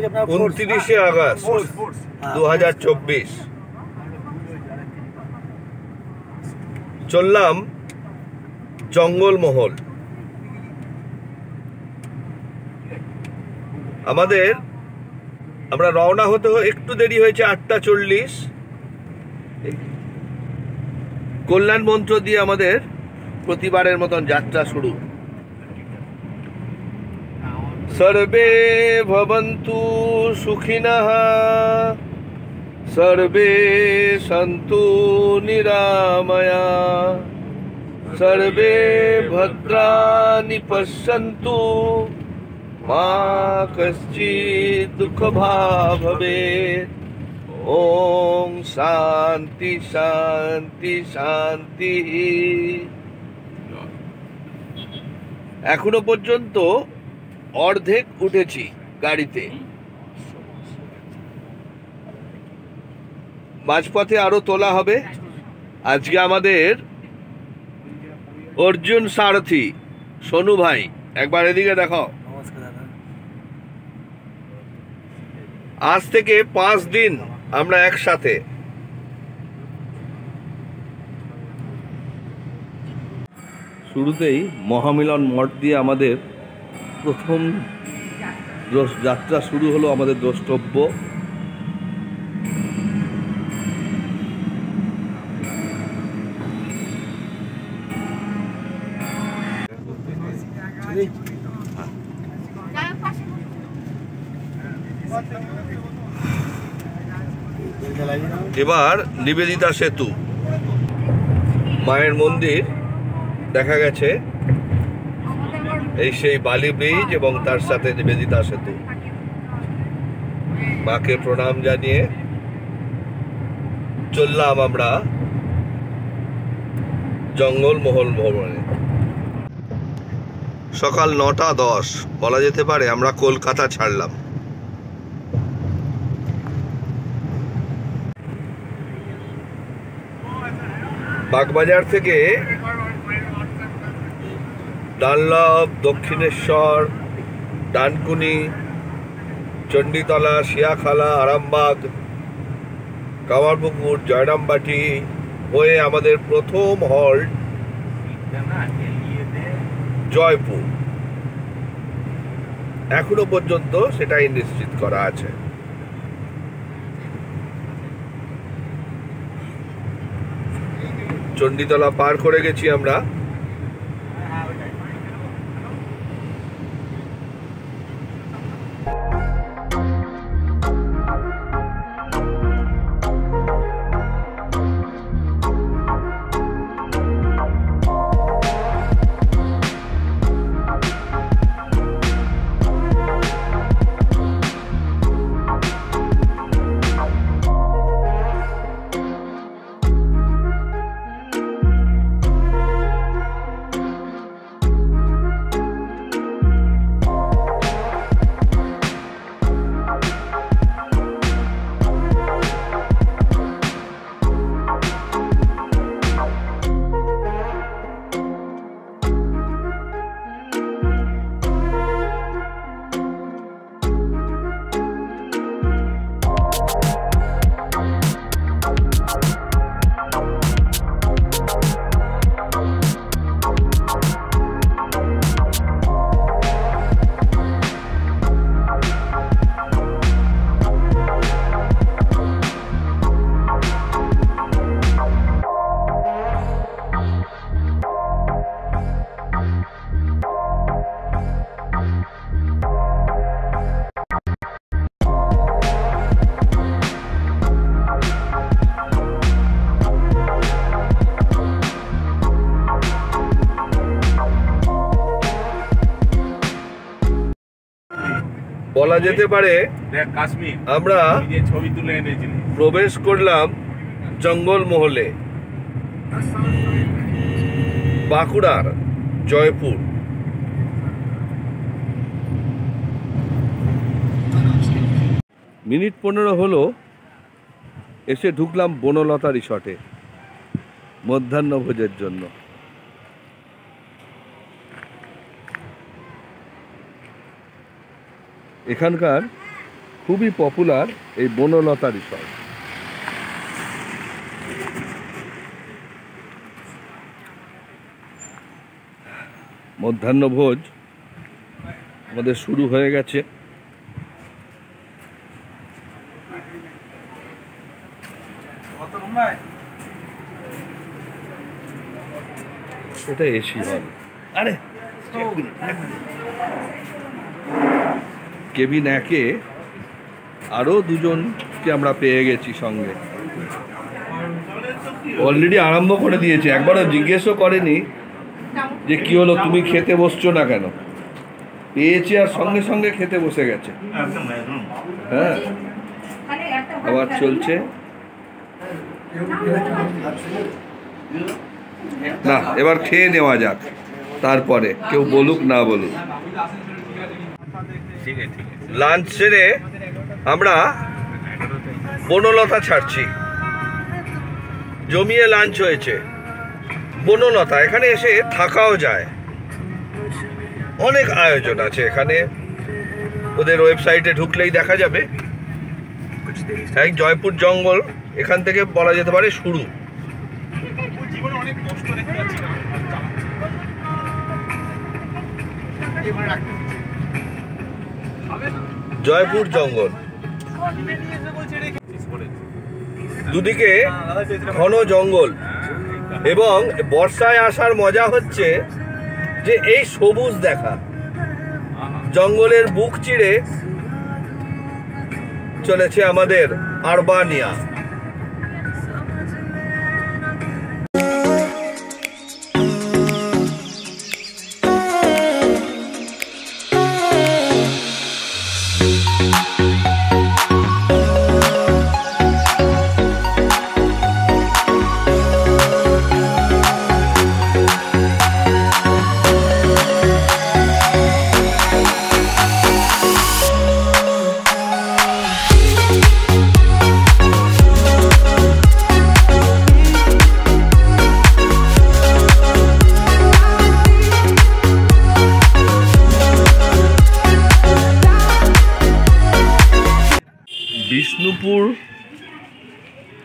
29শে August 2024 চললাম জঙ্গলমহল। আমরা রওনা হতে একটু দেরি হয়েছে, 8:40। কল্যাণ মন্ত্র দিয়ে আমাদের প্রতিবারের মতন যাত্রা শুরু। সর্বে ভবন্তু সুখিনঃ, সর্বে সন্তু নিরাময়া, সর্বে ভদ্রাণি পশ্যন্তু, মা কশ্চিৎ দুঃখভাগ্ ভবেৎ। ওম শান্তি শান্তি শান্তি। এখনো পর্যন্ত অর্ধেক উঠেছি গাড়িতে, মাঝপথে আরো তোলা হবে। আজকে আমাদের অর্জুন সারথি সোনু ভাই, একবার এদিকে দেখো। আজ থেকে 5 দিন আমরা একসাথে। শুরুতেই মহামিলন মঠ দিয়ে আমাদের প্রথম যাত্রা শুরু হলো। আমাদের দ্রষ্টব্য এবার নিবেদিতা সেতু, মায়ের মন্দির দেখা গেছে। এই সেই বালি ব্রিজ এবং তার সাথে নিবেদিতা সেতু। মাকে প্রণাম জানিয়ে চললাম আমরা জঙ্গলমহল ভ্রমণে। সকাল 9:10 বলা যেতে পারে আমরা কলকাতা ছাড়লাম। বাগবাজার থেকে ডানলপ, দক্ষিণেশ্বর, ডানকুনি, চণ্ডীতলা, শিয়াখালা, আরামবাগ, কামারপুকুর, জয়রামবাটি হয়ে আমাদের প্রথম হল্ট জয়পুর। এখনো পর্যন্ত সেটাই নিশ্চিত করা আছে। চণ্ডীতলা পার করে গেছি আমরা। বলা যেতে পারে আমরা প্রবেশ করলাম জঙ্গলমহলে, বাঁকুড়ার জয়পুর। মিনিট 15 হলো এসে ঢুকলাম বনলতা রিসর্টে মধ্যাহ্নভোজের জন্য। এখানকার খুবই পপুলার এই বনলতা রিসর্ট। মধ্যাহ্নভোজ আমাদের শুরু হয়ে গেছে। এটা এসি হল। আরে কেবিন একে আরো দুজনকে আমরা পেয়ে গেছি সঙ্গে। অলরেডি আরম্ভ করে দিয়েছে, একবারও জিজ্ঞেসও করেনি যে কি হলো তুমি খেতে বসছো না কেন। পেয়েছে আর সঙ্গে সঙ্গে খেতে বসে গেছে। হ্যাঁ, আবার চলছে না, এবার খেয়ে নেওয়া যাক, তারপরে কেউ বলুক না বলুক। লাঞ্চ সেরে আমরা বনলতা ছাড়ছি। জমিয়ে লাঞ্চ হয়েছে। বনলতা, এখানে এসে থাকাও যায়, অনেক আয়োজন আছে এখানে। ওদের ওয়েবসাইটে ঢুকলেই দেখা যাবে। এক জয়পুর জঙ্গল এখান থেকে বলা যেতে পারে শুরু। জয়পুর জঙ্গল, দুদিকে ঘন জঙ্গল, এবং বর্ষায় আসার মজা হচ্ছে যে এই সবুজ দেখা। জঙ্গলের বুক চিড়ে চলেছে আমাদের আরবানিয়া।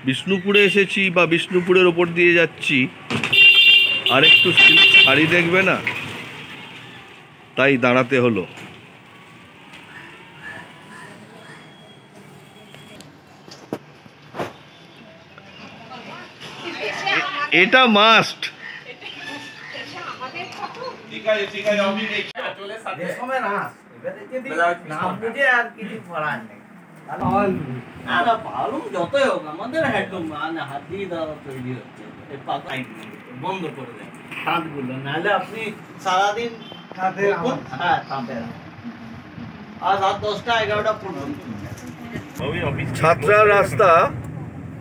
বিষ্ণুপুরে এসেছি বা বিষ্ণুপুরের ওপর দিয়ে যাচ্ছি, আর একটু শাড়ি দেখবে না, তাই দাঁড়াতে হলো। এটা মাস্ট। যতই হোক আমাদের হাত দিয়ে দেওয়া তৈরি হচ্ছে, বন্ধ করে দেন হাতগুলো, নাহলে আপনি সারাদিন আর রাত 10টা 11টা পর্যন্ত। ছাত্রা রাস্তা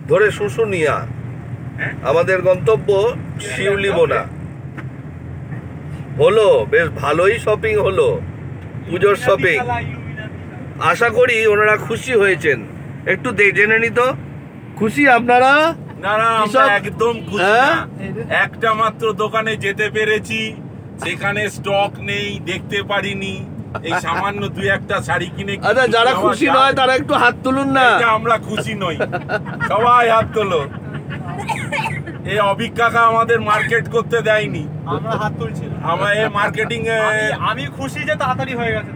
ধরে শুশুনিয়া, আমাদের গন্তব্য শিউলিবোনা। হলো বেশ ভালোই শপিং হলো, পুজোর শপিং। আশা করি ওনারা খুশি হয়েছেন। একটু জেনে নিত, খুশি আপনারা? না না, আমরা একদম খুশি না। একটা মাত্র দোকানে যেতে পেরেছি, সেখানে স্টক নেই, দেখতে পারিনি। এই সামান্য দুই একটা শাড়ি কিনে। আচ্ছা, যারা খুশি নয় তারা একটু হাত তুলুন না। আমরা খুশি নই, সবাই হাত তোলো। এই অভিজ্ঞতা আমাদের মার্কেট করতে দেয়নি, আমরা হাত তুলছি। আমরা এই মার্কেটিং আমি খুশি যে তাড়াতাড়ি হয়ে গেছে।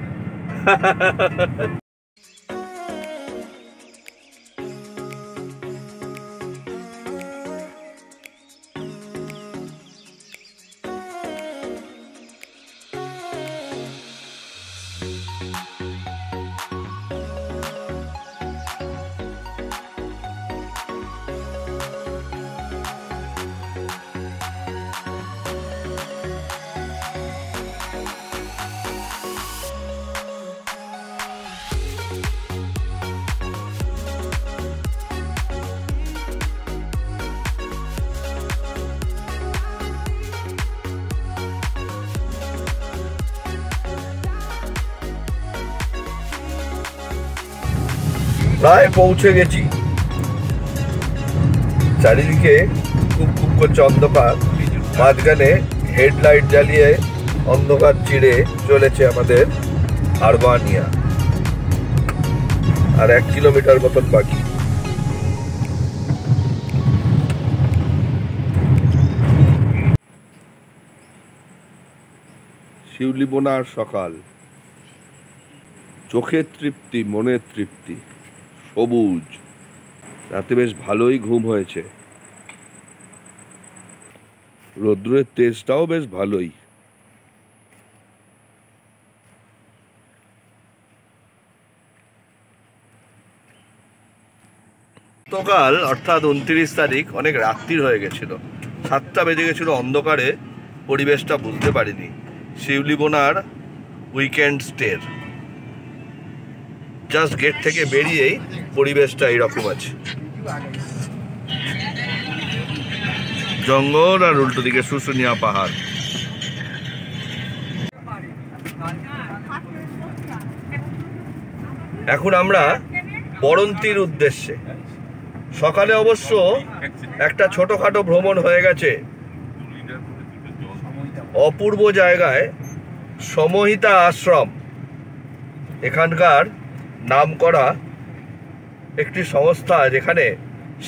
প্রায় পৌঁছে গেছি। চারিদিকে খুব খুব করছে অন্ধকার, মাঝখানে হেডলাইট জ্বালিয়ে অন্ধকার চিড়ে চলেছে আমাদের আরবানিয়া। আর 1 কিলোমিটার মতন বাকি। শিউলিবোনার সকাল, চোখের তৃপ্তি, মনের তৃপ্তি, সবুজ। রাতে বেশ ভালোই ঘুম হয়েছে, রৌদ্রের তেজটাও বেশ ভালোই। গতকাল অর্থাৎ 29 তারিখ অনেক রাত্রির হয়ে গেছিল, 7টা বেজে গেছিল, অন্ধকারে পরিবেশটা বুঝতে পারিনি। শিউলিবোনার উইকেন্ড স্টের জাস্ট গেট থেকে বেরিয়েই পরিবেশটা এইরকম আছে, জঙ্গল আর উল্টো দিকে শুশুনিয়া পাহাড়। এখন আমরা বরন্তির উদ্দেশ্যে। সকালে অবশ্য একটা ছোটখাটো ভ্রমণ হয়ে গেছে অপূর্ব জায়গায়, সমহিতা আশ্রম। এখানকার নামকরা একটি সংস্থা যেখানে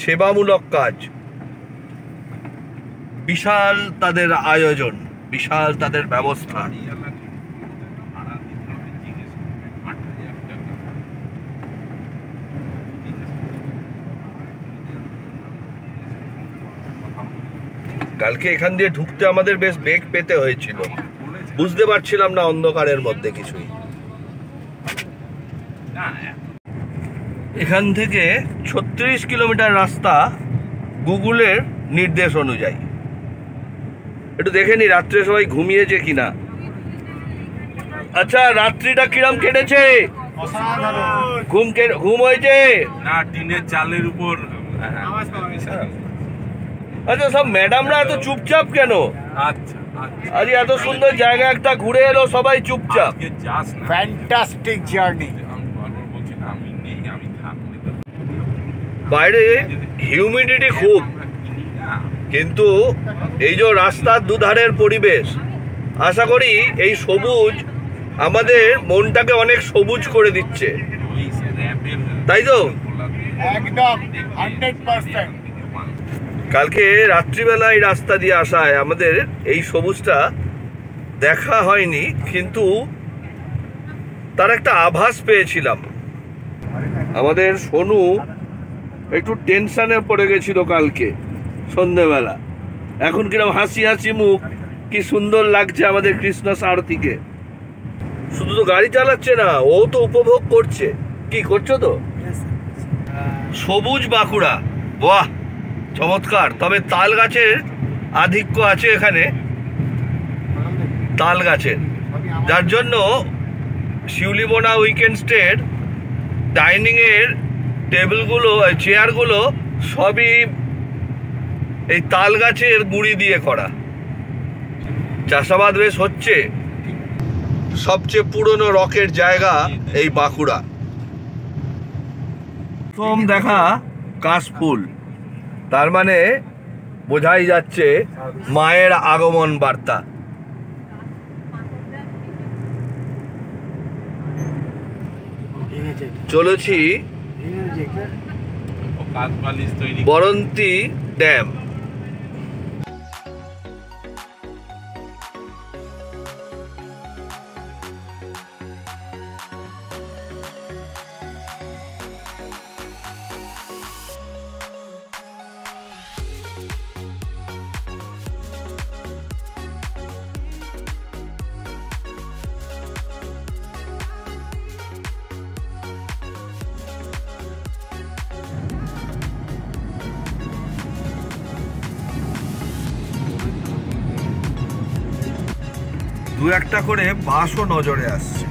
সেবামূলক কাজ, বিশাল তাদের আয়োজন, বিশাল তাদের ব্যবস্থা। কালকে এখান দিয়ে ঢুকতে আমাদের বেশ বেগ পেতে হয়েছিল, বুঝতে পারছিলাম না অন্ধকারের মধ্যে কিছুই। এখান থেকে 36 কিলোমিটার রাস্তা গুগলের নির্দেশ অনুযায়ী। একটু দেখে নি রাত্রে সবাই ঘুমিয়েছে কিনা। আচ্ছা, রাত্রিটা কিরম কেটেছে? ঘুম হয়েছে না? টিনের চালের উপর। আচ্ছা, সব ম্যাডামরা এত চুপচাপ কেন? আচ্ছা, আজ এত সুন্দর জায়গা একটা ঘুরে এলো, সবাই চুপচাপ। Fantastic journey. বাইরে হিউমিডিটি খুব, কিন্তু এই যে রাস্তার দুধারের পরিবেশ, আশা করি এই সবুজ আমাদের মনটাকে অনেক সবুজ করে দিচ্ছে, তাই তো? একদম 100%। কালকে রাত্রিবেলা এই রাস্তা দিয়ে আসায় আমাদের এই সবুজটা দেখা হয়নি, কিন্তু তার একটা আভাস পেয়েছিলাম। আমাদের সোনু একটু টেনশনে পড়ে গেছিল কালকে সন্ধ্যেবেলা, এখন কিরকম হাসি হাসি মুখ, কি সুন্দর লাগছে আমাদের কৃষ্ণ সারথীকে। শুধু তো গাড়ি চালাচ্ছে না, ও তো উপভোগ করছে। কি করছো তো? সবুজ বাঁকুড়া, বাহ চমৎকার। তবে তাল গাছের আধিক্য আছে এখানে, তাল গাছের, যার জন্য শিউলিবোনা উইকেন্ড স্টের ডাইনিংয়ের টেবিলগুলো, চেয়ারগুলো সবই এই তাল গাছের গুঁড়ি দিয়ে করা। চাষাবাদ বেশ হচ্ছে। সবচেয়ে পুরনো রকের জায়গা এই বাঁকুড়া। প্রথম দেখা কাশফুল, তার মানে বোঝাই যাচ্ছে মায়ের আগমন বার্তা। চলেছি বরন্তি ড্যাম। দু একটা করে বাসও নজরে আসছে।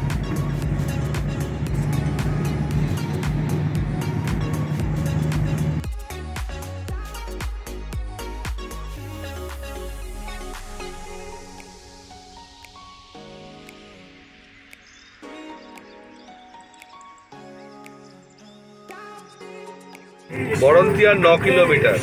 বরন্তি আর 9 কিলোমিটার।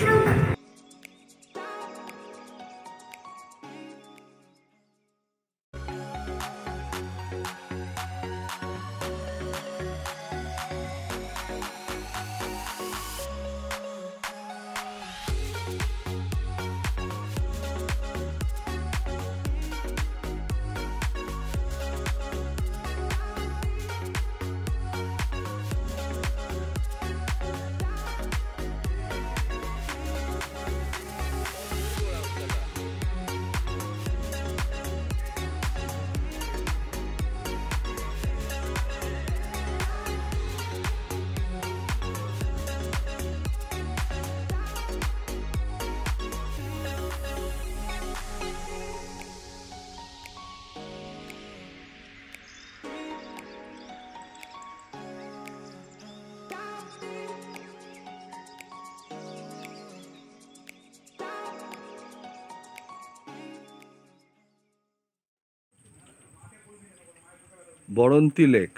বরন্তী লেক।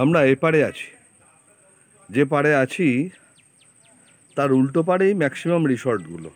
আমরা এপারে আছি, যে পারে আছি তার উল্টো পারেই ম্যাক্সিমাম রিসর্টগুলো।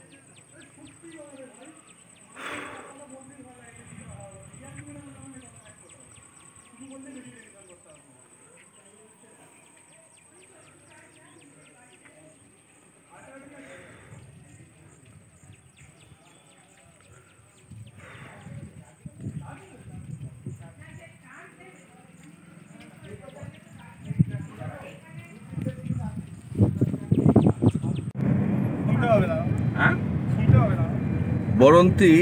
হ্যাঁ, বরন্তী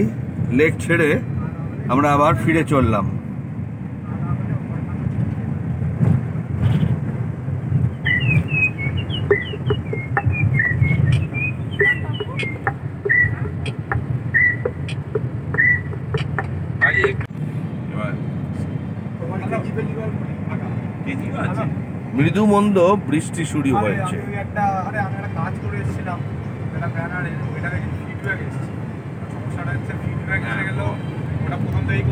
লেক ছেড়ে আমরা আবার ফিরে চললাম। ভাই এবার কেজিও আছে। মৃদু মন্দ বৃষ্টি শুরু হয়েছে। আমি একটা কাজ করে এসেছিলাম, একটা ব্যানারে, ওইটাকে ফিডব্যাক এসেছে। সমস্যাটা হচ্ছে ফিডব্যাক এসে গেল, ওটা প্রথম থেকেই